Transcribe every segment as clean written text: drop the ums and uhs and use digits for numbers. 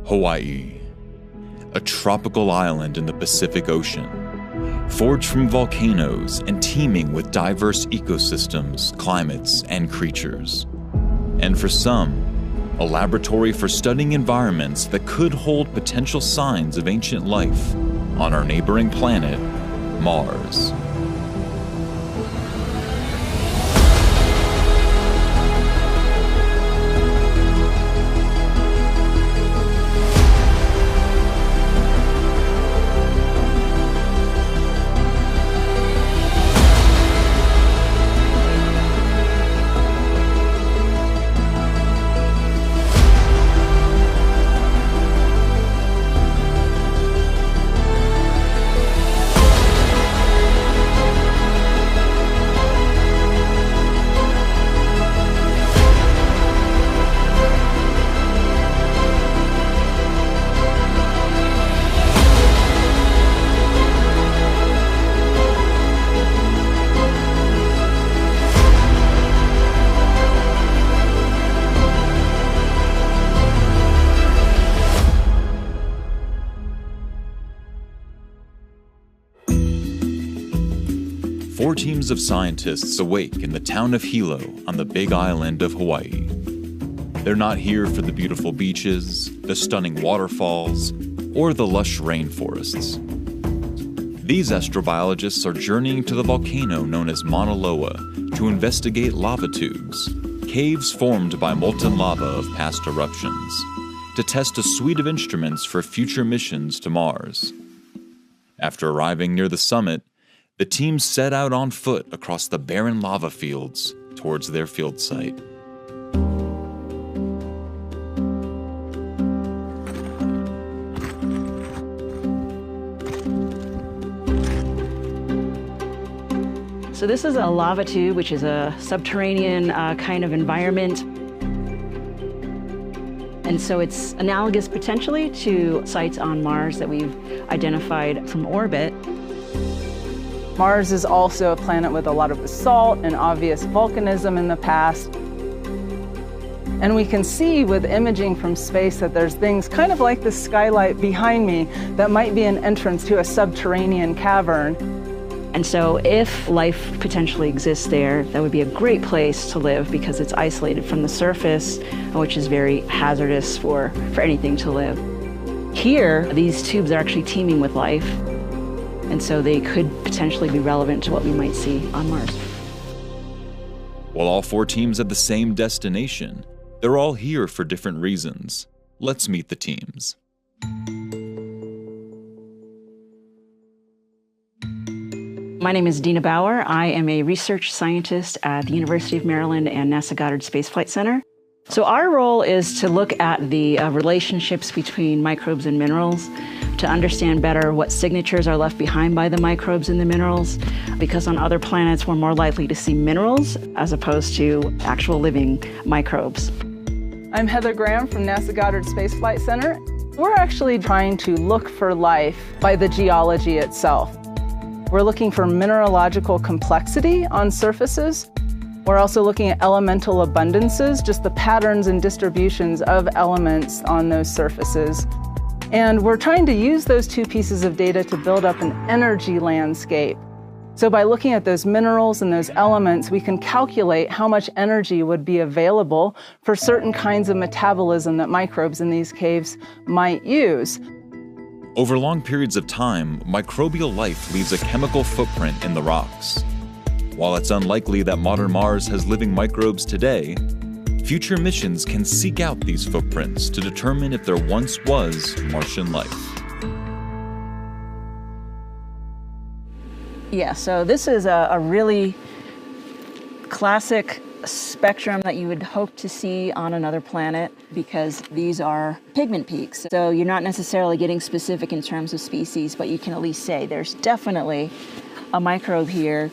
Hawaii, a tropical island in the Pacific Ocean, forged from volcanoes and teeming with diverse ecosystems, climates, and creatures. And for some, a laboratory for studying environments that could hold potential signs of ancient life on our neighboring planet, Mars. Four teams of scientists awake in the town of Hilo on the big island of Hawaii. They're not here for the beautiful beaches, the stunning waterfalls, or the lush rainforests. These astrobiologists are journeying to the volcano known as Mauna Loa to investigate lava tubes, caves formed by molten lava of past eruptions, to test a suite of instruments for future missions to Mars. After arriving near the summit, the team set out on foot across the barren lava fields towards their field site. So this is a lava tube, which is a subterranean kind of environment. And so it's analogous potentially to sites on Mars that we've identified from orbit. Mars is also a planet with a lot of basalt and obvious volcanism in the past. And we can see with imaging from space that there's things kind of like this skylight behind me that might be an entrance to a subterranean cavern. And so if life potentially exists there, that would be a great place to live because it's isolated from the surface, which is very hazardous for anything to live. Here, these tubes are actually teeming with life. And so they could potentially be relevant to what we might see on Mars. While all four teams have the same destination, they're all here for different reasons. Let's meet the teams. My name is Dina Bauer. I am a research scientist at the University of Maryland and NASA Goddard Space Flight Center. So our role is to look at the relationships between microbes and minerals, to understand better what signatures are left behind by the microbes and the minerals, because on other planets we're more likely to see minerals as opposed to actual living microbes. I'm Heather Graham from NASA Goddard Space Flight Center. We're actually trying to look for life by the geology itself. We're looking for mineralogical complexity on surfaces. We're also looking at elemental abundances, just the patterns and distributions of elements on those surfaces. And we're trying to use those two pieces of data to build up an energy landscape. So by looking at those minerals and those elements, we can calculate how much energy would be available for certain kinds of metabolism that microbes in these caves might use. Over long periods of time, microbial life leaves a chemical footprint in the rocks. While it's unlikely that modern Mars has living microbes today, future missions can seek out these footprints to determine if there once was Martian life. Yeah, so this is a really classic spectrum that you would hope to see on another planet because these are pigment peaks. So you're not necessarily getting specific in terms of species, but you can at least say there's definitely a microbe here.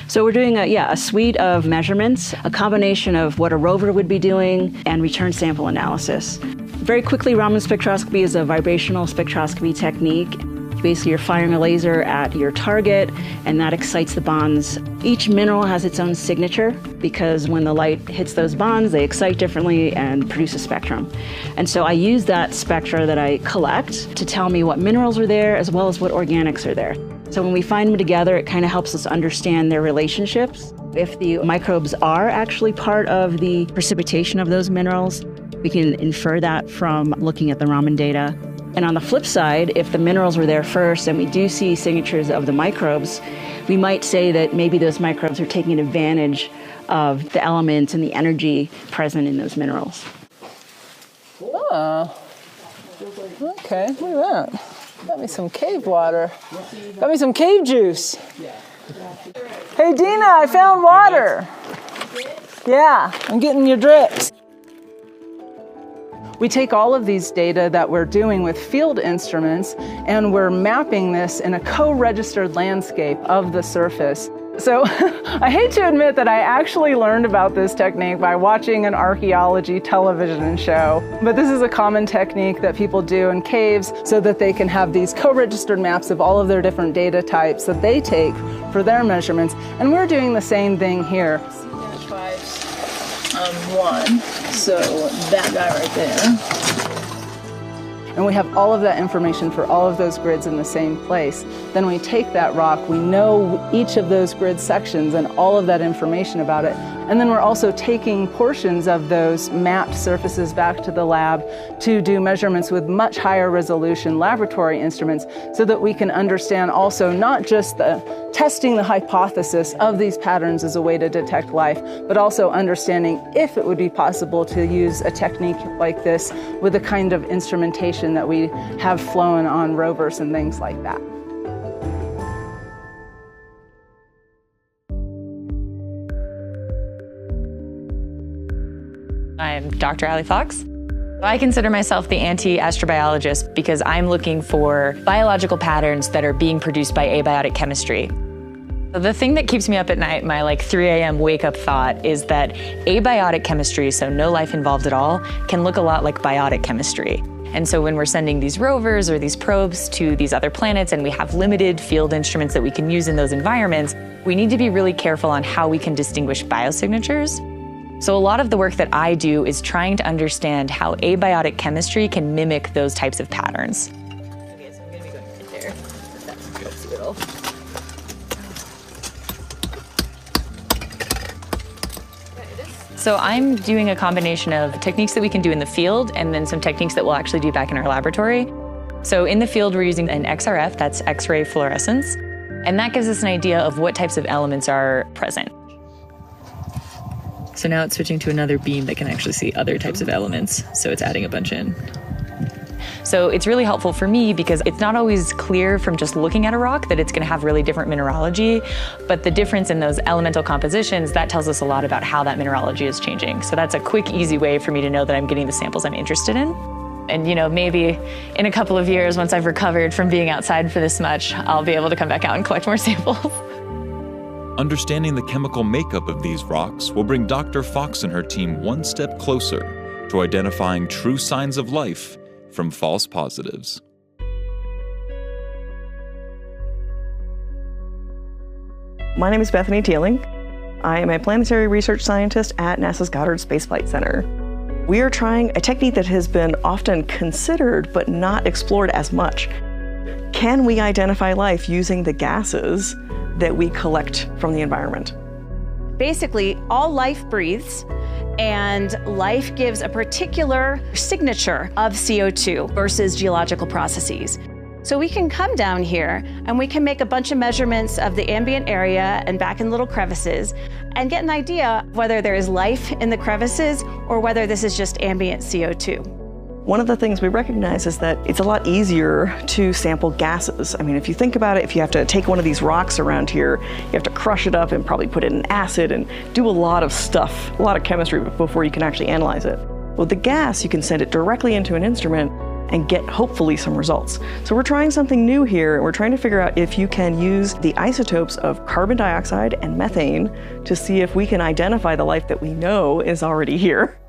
So we're doing a suite of measurements, a combination of what a rover would be doing and return sample analysis. Very quickly, Raman spectroscopy is a vibrational spectroscopy technique. Basically, you're firing a laser at your target, and that excites the bonds. Each mineral has its own signature because when the light hits those bonds, they excite differently and produce a spectrum. And so I use that spectra that I collect to tell me what minerals are there as well as what organics are there. So when we find them together, it kind of helps us understand their relationships. If the microbes are actually part of the precipitation of those minerals, we can infer that from looking at the Raman data. And on the flip side, if the minerals were there first and we do see signatures of the microbes, we might say that maybe those microbes are taking advantage of the elements and the energy present in those minerals. Oh, okay, look at that. Got me some cave water. Got me some cave juice. Hey, Dina, I found water. Yeah, I'm getting your drips. We take all of these data that we're doing with field instruments and we're mapping this in a co-registered landscape of the surface. So I hate to admit that I actually learned about this technique by watching an archaeology television show, but this is a common technique that people do in caves so that they can have these co-registered maps of all of their different data types that they take for their measurements. And we're doing the same thing here. 1, so that guy right there. And we have all of that information for all of those grids in the same place. Then we take that rock, we know each of those grid sections and all of that information about it. And then we're also taking portions of those mapped surfaces back to the lab to do measurements with much higher resolution laboratory instruments so that we can understand also not just testing the hypothesis of these patterns as a way to detect life, but also understanding if it would be possible to use a technique like this with the kind of instrumentation that we have flown on rovers and things like that. I'm Dr. Allie Fox. I consider myself the anti-astrobiologist because I'm looking for biological patterns that are being produced by abiotic chemistry. The thing that keeps me up at night, my 3 a.m. wake-up thought, is that abiotic chemistry, so no life involved at all, can look a lot like biotic chemistry. And so when we're sending these rovers or these probes to these other planets and we have limited field instruments that we can use in those environments, we need to be really careful on how we can distinguish biosignatures. So a lot of the work that I do is trying to understand how abiotic chemistry can mimic those types of patterns. Okay, so I'm going to be going in there. That's a little. So I'm doing a combination of techniques that we can do in the field and then some techniques that we'll actually do back in our laboratory. So in the field, we're using an XRF, that's X-ray fluorescence, and that gives us an idea of what types of elements are present. So now it's switching to another beam that can actually see other types of elements, so it's adding a bunch in. So it's really helpful for me because it's not always clear from just looking at a rock that it's going to have really different mineralogy, but the difference in those elemental compositions, that tells us a lot about how that mineralogy is changing. So that's a quick, easy way for me to know that I'm getting the samples I'm interested in. And maybe in a couple of years, once I've recovered from being outside for this much, I'll be able to come back out and collect more samples. Understanding the chemical makeup of these rocks will bring Dr. Fox and her team one step closer to identifying true signs of life from false positives. My name is Bethany Teeling. I am a planetary research scientist at NASA's Goddard Space Flight Center. We are trying a technique that has been often considered but not explored as much. Can we identify life using the gases that we collect from the environment? Basically, all life breathes, and life gives a particular signature of CO2 versus geological processes. So we can come down here and we can make a bunch of measurements of the ambient area and back in little crevices and get an idea whether there is life in the crevices or whether this is just ambient CO2. One of the things we recognize is that it's a lot easier to sample gases. I mean, if you think about it, if you have to take one of these rocks around here, you have to crush it up and probably put it in acid and do a lot of stuff, a lot of chemistry before you can actually analyze it. With the gas, you can send it directly into an instrument and get hopefully some results. So we're trying something new here, and we're trying to figure out if you can use the isotopes of carbon dioxide and methane to see if we can identify the life that we know is already here.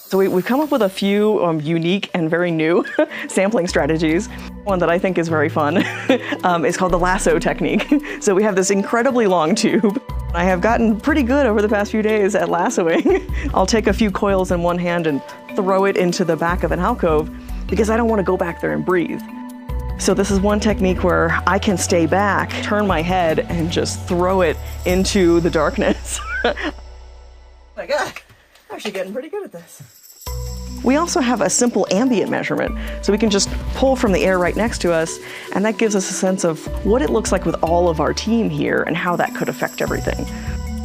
So we've come up with a few unique and very new sampling strategies. One that I think is very fun is called the lasso technique. So we have this incredibly long tube. I have gotten pretty good over the past few days at lassoing. I'll take a few coils in one hand and throw it into the back of an alcove because I don't want to go back there and breathe. So this is one technique where I can stay back, turn my head, and just throw it into the darkness. Oh my God, I'm actually getting pretty good at this. We also have a simple ambient measurement, so we can just pull from the air right next to us, and that gives us a sense of what it looks like with all of our team here and how that could affect everything.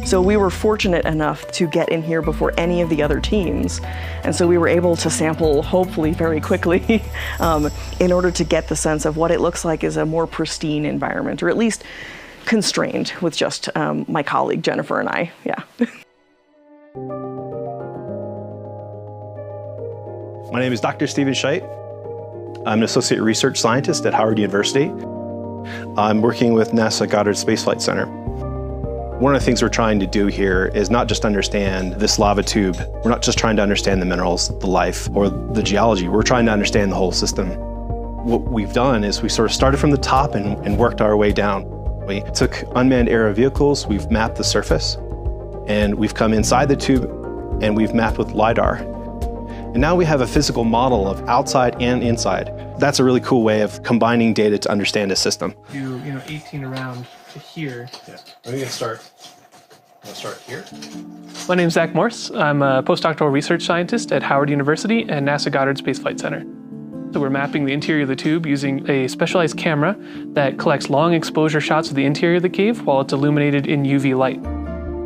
So we were fortunate enough to get in here before any of the other teams, and so we were able to sample, hopefully very quickly, in order to get the sense of what it looks like as a more pristine environment, or at least constrained with just my colleague Jennifer and I, yeah. My name is Dr. Stephen Scheidt. I'm an associate research scientist at Howard University. I'm working with NASA Goddard Space Flight Center. One of the things we're trying to do here is not just understand this lava tube. We're not just trying to understand the minerals, the life, or the geology. We're trying to understand the whole system. What we've done is we sort of started from the top and worked our way down. We took unmanned aerial vehicles, we've mapped the surface, and we've come inside the tube and we've mapped with LiDAR. And now we have a physical model of outside and inside. That's a really cool way of combining data to understand a system. 18 around to here. Yeah. We're gonna start here. My name's Zach Morse. I'm a postdoctoral research scientist at Howard University and NASA Goddard Space Flight Center. So we're mapping the interior of the tube using a specialized camera that collects long exposure shots of the interior of the cave while it's illuminated in UV light.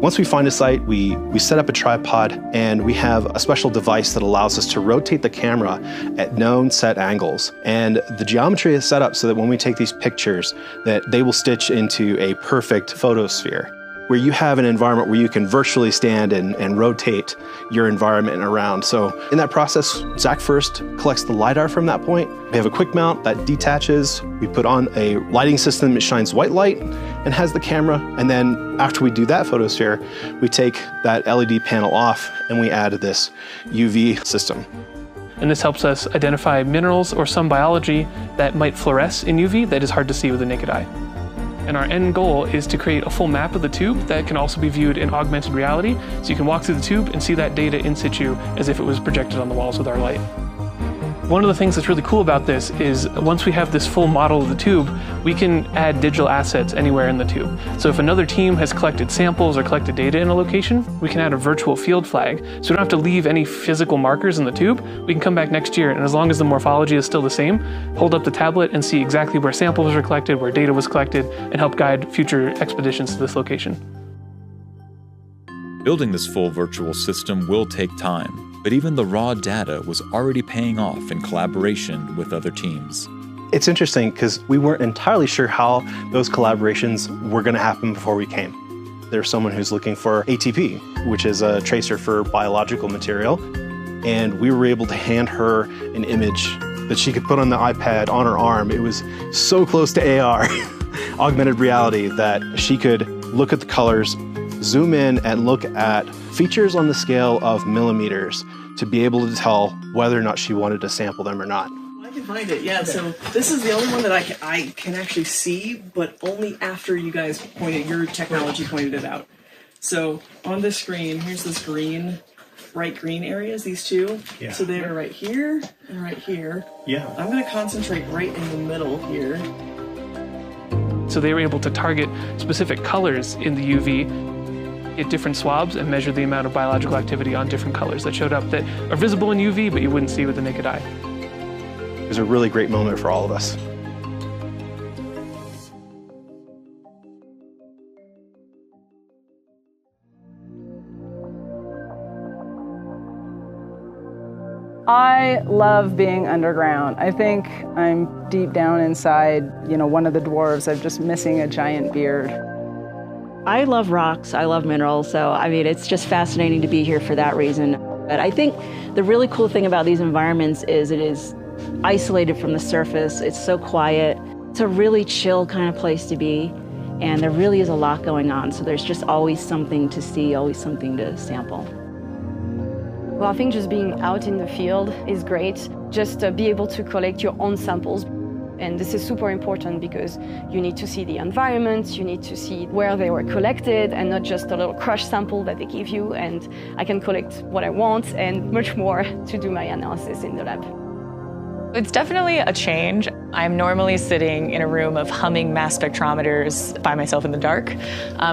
Once we find a site, we set up a tripod, and we have a special device that allows us to rotate the camera at known set angles. And the geometry is set up so that when we take these pictures, that they will stitch into a perfect photosphere, where you have an environment where you can virtually stand and rotate your environment around. So in that process, Zach first collects the LiDAR from that point. We have a quick mount that detaches. We put on a lighting system that shines white light and has the camera. And then after we do that photosphere, we take that LED panel off and we add this UV system. And this helps us identify minerals or some biology that might fluoresce in UV that is hard to see with the naked eye. And our end goal is to create a full map of the tube that can also be viewed in augmented reality, so you can walk through the tube and see that data in situ as if it was projected on the walls with our light. One of the things that's really cool about this is once we have this full model of the tube, we can add digital assets anywhere in the tube. So if another team has collected samples or collected data in a location, we can add a virtual field flag. So we don't have to leave any physical markers in the tube. We can come back next year, and as long as the morphology is still the same, hold up the tablet and see exactly where samples were collected, where data was collected, and help guide future expeditions to this location. Building this full virtual system will take time, but even the raw data was already paying off in collaboration with other teams. It's interesting because we weren't entirely sure how those collaborations were going to happen before we came. There's someone who's looking for ATP, which is a tracer for biological material, and we were able to hand her an image that she could put on the iPad on her arm. It was so close to AR, augmented reality, that she could look at the colors, zoom in and look at features on the scale of millimeters to be able to tell whether or not she wanted to sample them or not. I can find it, yeah. So this is the only one that I can actually see, but only after you guys your technology pointed it out. So on this screen, here's this green, bright green areas, these two. Yeah. So they are right here and right here. Yeah. I'm going to concentrate right in the middle here. So they were able to target specific colors in the UV, get different swabs, and measure the amount of biological activity on different colors that showed up that are visible in UV, but you wouldn't see with the naked eye. It was a really great moment for all of us. I love being underground. I think I'm deep down inside, one of the dwarves. I'm just missing a giant beard. I love rocks, I love minerals, so it's just fascinating to be here for that reason. But I think the really cool thing about these environments is it is isolated from the surface. It's so quiet. It's a really chill kind of place to be, and there really is a lot going on, so there's just always something to see, always something to sample. Well, I think just being out in the field is great. Just be able to collect your own samples. And this is super important because you need to see the environment, you need to see where they were collected and not just a little crush sample that they give you, and I can collect what I want and much more to do my analysis in the lab. It's definitely a change. I'm normally sitting in a room of humming mass spectrometers by myself in the dark.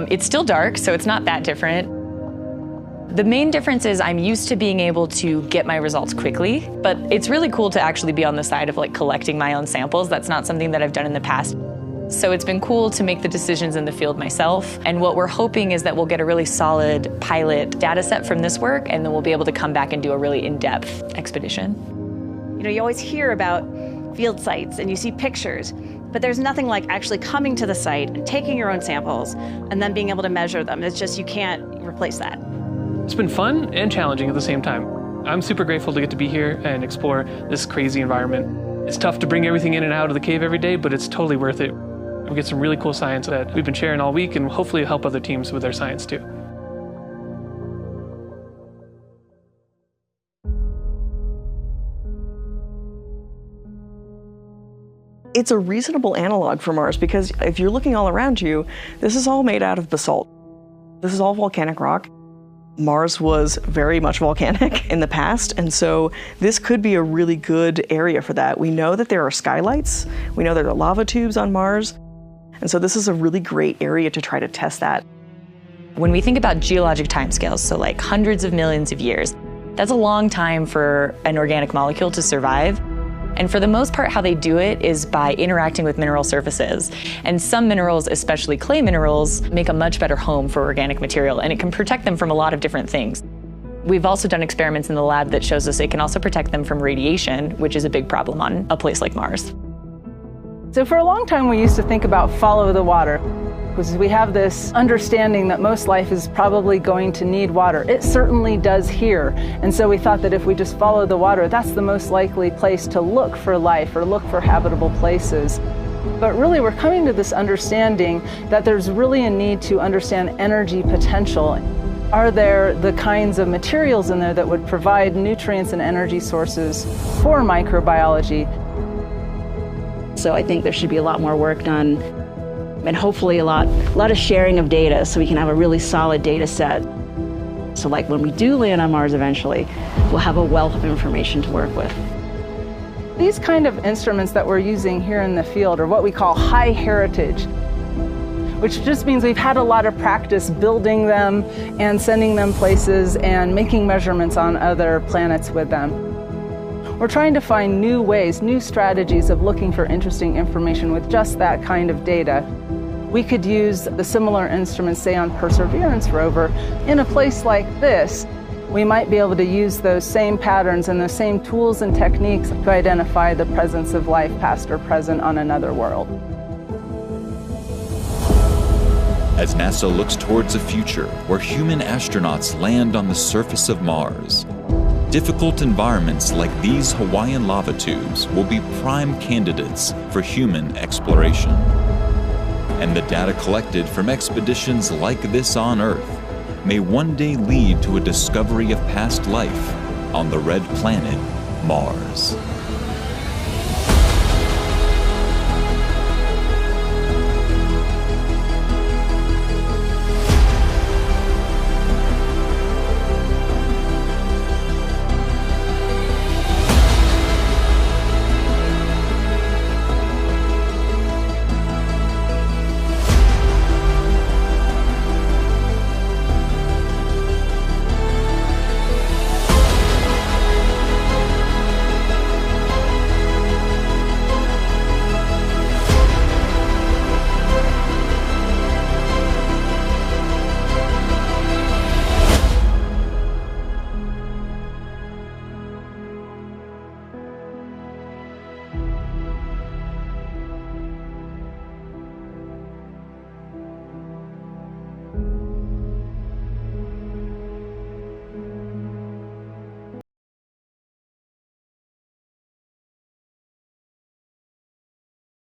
It's still dark, so it's not that different. The main difference is I'm used to being able to get my results quickly, but it's really cool to actually be on the side of like collecting my own samples. That's not something that I've done in the past. So it's been cool to make the decisions in the field myself. And what we're hoping is that we'll get a really solid pilot data set from this work, and then we'll be able to come back and do a really in-depth expedition. You know, you always hear about field sites and you see pictures, but there's nothing like actually coming to the site and taking your own samples and then being able to measure them. It's just, you can't replace that. It's been fun and challenging at the same time. I'm super grateful to get to be here and explore this crazy environment. It's tough to bring everything in and out of the cave every day, but it's totally worth it. We get some really cool science that we've been sharing all week, and hopefully help other teams with their science too. It's a reasonable analog for Mars because if you're looking all around you, this is all made out of basalt. This is all volcanic rock. Mars was very much volcanic in the past, and so this could be a really good area for that. We know that there are skylights. We know there are lava tubes on Mars, and so this is a really great area to try to test that. When we think about geologic timescales, so like hundreds of millions of years, that's a long time for an organic molecule to survive. And for the most part, how they do it is by interacting with mineral surfaces. And some minerals, especially clay minerals, make a much better home for organic material, and it can protect them from a lot of different things. We've also done experiments in the lab that shows us it can also protect them from radiation, which is a big problem on a place like Mars. So for a long time, we used to think about follow the water, because we have this understanding that most life is probably going to need water. It certainly does here. And so we thought that if we just follow the water, that's the most likely place to look for life or look for habitable places. But really, we're coming to this understanding that there's really a need to understand energy potential. Are there the kinds of materials in there that would provide nutrients and energy sources for microbiology? So I think there should be a lot more work done, and hopefully a lot of sharing of data so we can have a really solid data set. So like when we do land on Mars eventually, we'll have a wealth of information to work with. These kind of instruments that we're using here in the field are what we call high heritage, which just means we've had a lot of practice building them and sending them places and making measurements on other planets with them. We're trying to find new ways, new strategies of looking for interesting information with just that kind of data. We could use the similar instruments, say on Perseverance rover, in a place like this. We might be able to use those same patterns and those same tools and techniques to identify the presence of life, past or present, on another world. As NASA looks towards a future where human astronauts land on the surface of Mars, difficult environments like these Hawaiian lava tubes will be prime candidates for human exploration. And the data collected from expeditions like this on Earth may one day lead to a discovery of past life on the red planet, Mars.